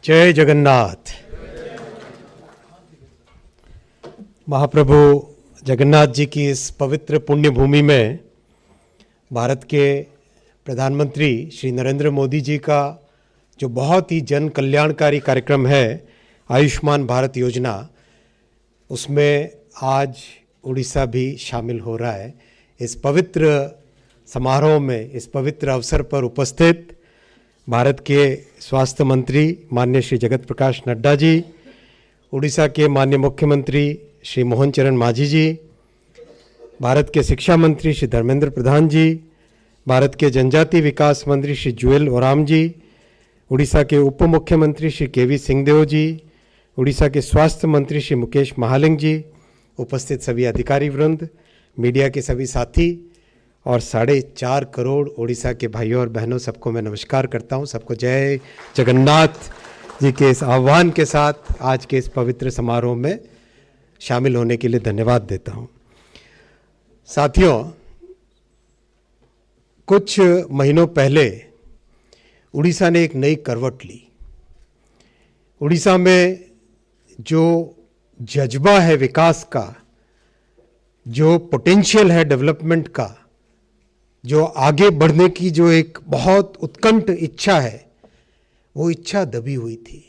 जय जगन्नाथ। महाप्रभु जगन्नाथ जी की इस पवित्र पुण्य भूमि में भारत के प्रधानमंत्री श्री नरेंद्र मोदी जी का जो बहुत ही जन कल्याणकारी कार्यक्रम है आयुष्मान भारत योजना, उसमें आज उड़ीसा भी शामिल हो रहा है। इस पवित्र समारोह में, इस पवित्र अवसर पर उपस्थित भारत के स्वास्थ्य मंत्री माननीय श्री जगत प्रकाश नड्डा जी, उड़ीसा के माननीय मुख्यमंत्री श्री मोहन चरण मांझी जी, भारत के शिक्षा मंत्री श्री धर्मेंद्र प्रधान जी, भारत के जनजाति विकास मंत्री श्री जुएल ओराम जी, उड़ीसा के उप मुख्यमंत्री श्री केवी सिंहदेव जी, उड़ीसा के स्वास्थ्य मंत्री श्री मुकेश महालिंग जी, उपस्थित सभी अधिकारी वृंद, मीडिया के सभी साथी और 4.5 करोड़ उड़ीसा के भाइयों और बहनों, सबको मैं नमस्कार करता हूं। सबको जय जगन्नाथ जी के इस आह्वान के साथ आज के इस पवित्र समारोह में शामिल होने के लिए धन्यवाद देता हूं। साथियों, कुछ महीनों पहले उड़ीसा ने एक नई करवट ली। उड़ीसा में जो जज्बा है विकास का, जो पोटेंशियल है डेवलपमेंट का, जो आगे बढ़ने की जो एक बहुत उत्कंठ इच्छा है, वो इच्छा दबी हुई थी।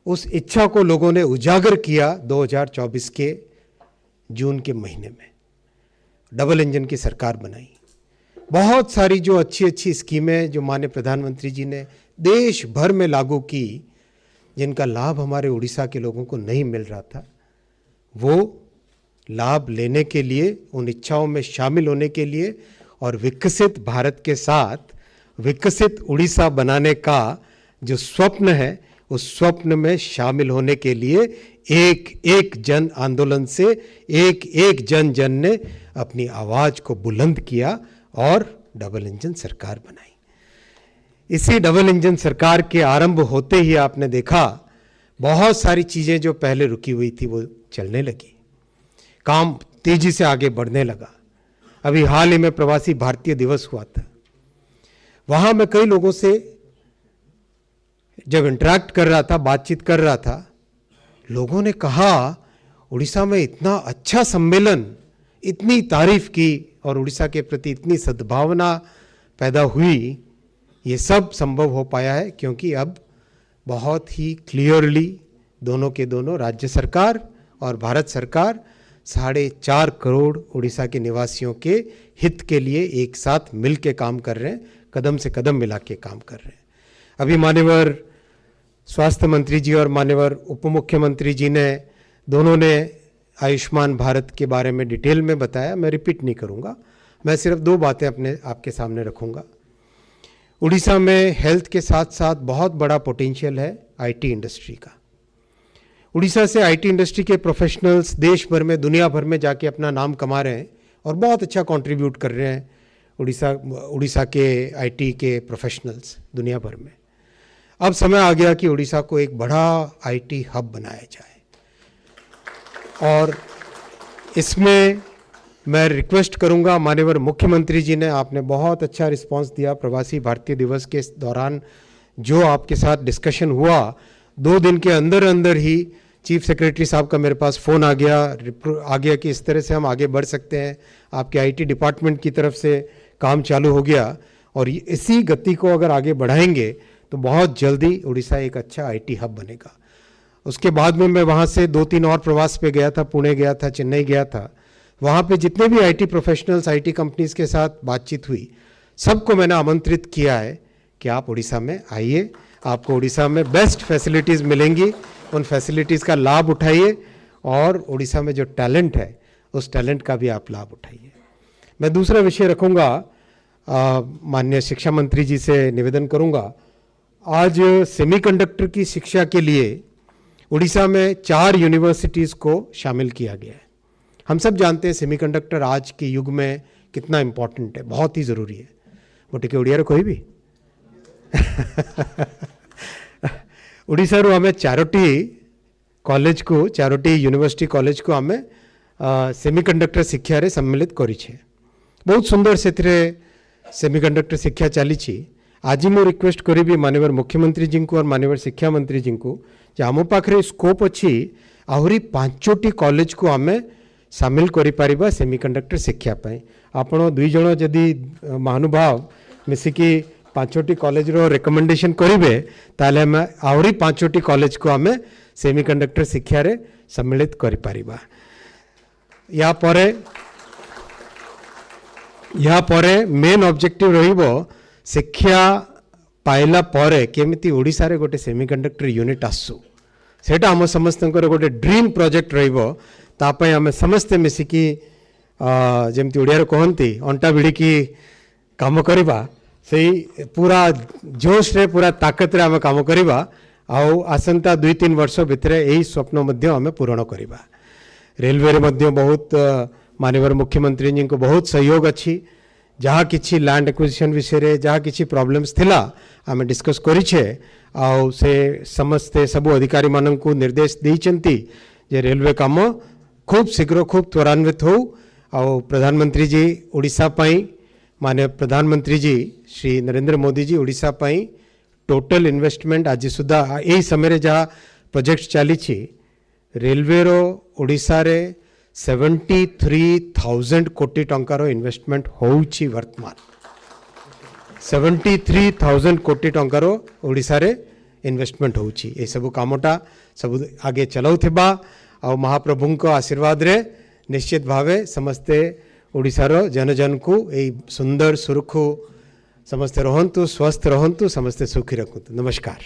उस इच्छा को लोगों ने उजागर किया 2024 के जून के महीने में। डबल इंजन की सरकार बनाई। बहुत सारी जो अच्छी अच्छी स्कीमें जो माननीय प्रधानमंत्री जी ने देश भर में लागू की, जिनका लाभ हमारे उड़ीसा के लोगों को नहीं मिल रहा था, वो लाभ लेने के लिए, उन इच्छाओं में शामिल होने के लिए और विकसित भारत के साथ विकसित उड़ीसा बनाने का जो स्वप्न है, उस स्वप्न में शामिल होने के लिए एक एक जन आंदोलन से एक एक जन जन ने अपनी आवाज को बुलंद किया और डबल इंजन सरकार बनाई। इसी डबल इंजन सरकार के आरंभ होते ही आपने देखा बहुत सारी चीजें जो पहले रुकी हुई थी वो चलने लगी, काम तेजी से आगे बढ़ने लगा। अभी हाल ही में प्रवासी भारतीय दिवस हुआ था। वहां मैं कई लोगों से जब इंटरेक्ट कर रहा था, बातचीत कर रहा था, लोगों ने कहा उड़ीसा में इतना अच्छा सम्मेलन, इतनी तारीफ की और उड़ीसा के प्रति इतनी सद्भावना पैदा हुई। ये सब संभव हो पाया है क्योंकि अब बहुत ही क्लियरली दोनों के दोनों, राज्य सरकार और भारत सरकार, 4.5 करोड़ उड़ीसा के निवासियों के हित के लिए एक साथ मिल के काम कर रहे हैं, कदम से कदम मिला के काम कर रहे हैं। अभी माननीय स्वास्थ्य मंत्री जी और माननीय उप मुख्यमंत्री जी ने दोनों ने आयुष्मान भारत के बारे में डिटेल में बताया। मैं रिपीट नहीं करूंगा, मैं सिर्फ 2 बातें आपके सामने रखूंगा। उड़ीसा में हेल्थ के साथ साथ बहुत बड़ा पोटेंशियल है आईटी इंडस्ट्री का। उड़ीसा से आईटी इंडस्ट्री के प्रोफेशनल्स देश भर में, दुनिया भर में जाके अपना नाम कमा रहे हैं और बहुत अच्छा कंट्रीब्यूट कर रहे हैं उड़ीसा के आईटी के प्रोफेशनल्स दुनिया भर में। अब समय आ गया कि उड़ीसा को एक बड़ा आईटी हब बनाया जाए और इसमें मैं रिक्वेस्ट करूंगा, माननीय मुख्यमंत्री जी ने, आपने बहुत अच्छा रिस्पांस दिया प्रवासी भारतीय दिवस के दौरान। जो आपके साथ डिस्कशन हुआ, 2 दिन के अंदर अंदर ही चीफ सेक्रेटरी साहब का मेरे पास फ़ोन आ गया कि इस तरह से हम आगे बढ़ सकते हैं। आपके आईटी डिपार्टमेंट की तरफ से काम चालू हो गया और इसी गति को अगर आगे बढ़ाएंगे तो बहुत जल्दी उड़ीसा एक अच्छा आईटी हब बनेगा। उसके बाद में मैं वहाँ से 2-3 और प्रवास पे गया था, पुणे गया था, चेन्नई गया था। वहाँ पे जितने भी आईटी प्रोफेशनल्स, आईटी कंपनीज़ के साथ बातचीत हुई, सबको मैंने आमंत्रित किया है कि आप उड़ीसा में आइए, आपको उड़ीसा में बेस्ट फैसिलिटीज़ मिलेंगी, उन फैसिलिटीज़ का लाभ उठाइए और उड़ीसा में जो टैलेंट है उस टैलेंट का भी आप लाभ उठाइए। मैं दूसरा विषय रखूँगा, माननीय शिक्षा मंत्री जी से निवेदन करूँगा। आज सेमीकंडक्टर की शिक्षा के लिए उड़ीसा में 4 यूनिवर्सिटीज़ को शामिल किया गया है। हम सब जानते हैं सेमीकंडक्टर आज के युग में कितना इम्पोर्टेंट है, बहुत ही ज़रूरी है। मोटे के उड़िया कोई भी ओडिशारू आमे 4टी कॉलेज को, 4टी यूनिवर्सिटी कॉलेज को आमे सेमीकंडक्टर शिक्षा रे सम्मिलित करी छे। बहुत सुंदर से सेमीकंडक्टर शिक्षा चली। आज मु रिक्वेस्ट करी माननीय मुख्यमंत्री जी को और माननीय शिक्षा मंत्री जी को जे आम पाखे स्कोप अच्छी आहरी 5टी कॉलेज को आम सामिल करिपारिबा सेमीकंडक्टर शिक्षा पाई। आपण दुई जण जदि महानुभाव मिसिकी 5टी कॉलेज रो रिकमेंडेशन करेंगे ताले हम आहरी 5टी कॉलेज को आम सेमीकंडक्टर शिक्षा रे सम्मिलित करिपारिबा। या परे मेन ऑब्जेक्टिव रहिबो शिक्षा पाइला परे केमिति ओडिसा रे गोटे सेमीकंडक्टर यूनिट आसु सेटा हम समस्त गोटे ड्रीम प्रोजेक्ट रहिबो। तापय आम समस्ते मिसिकी जेमती ओडिया कहती अंटा भिड़िकी काम करवा से पूरा जोश रे पूरा ताकत रे आम काम करवा आसंता 2-3 वर्ष भितर यही स्वप्न मध्य आम पूरण करवा। रेलवे रे मध्य बहुत माननीय मुख्यमंत्री जी को बहुत सहयोग अच्छी जहाँ किसी लैंड एक्विजिशन विषय जहाँ किसी प्रॉब्लम्स थिला आम डिस्कस करिछे से समस्ते सबु अधिकारी मानन को निर्देश देइचंती जे रेलवे काम खूब शीघ्र खूब त्वरान्वित हो। प्रधानमंत्री जी ओडिशा पाई माननीय प्रधानमंत्री जी श्री नरेंद्र मोदी जी ओडिशा पाई टोटल इन्वेस्टमेंट आज सुधा यही समय जहाँ प्रोजेक्ट चली रेलवे रो ओडिशा रे 73,000 कोटी टंकार इन्वेस्टमेंट होउची वर्तमान 73,000 कोटी टंकार ओडिशा रे इन्वेस्टमेंट होउची। ए सब कामटा सब आगे चलाउथिबा आ महाप्रभु को आशीर्वाद रे निश्चित भावे समस्ते ओडिशार जनजन को ए सुंदर सुरक्षु समस्ते रहंतु स्वस्थ रहंतु समस्ते सुखी रखंतु। नमस्कार।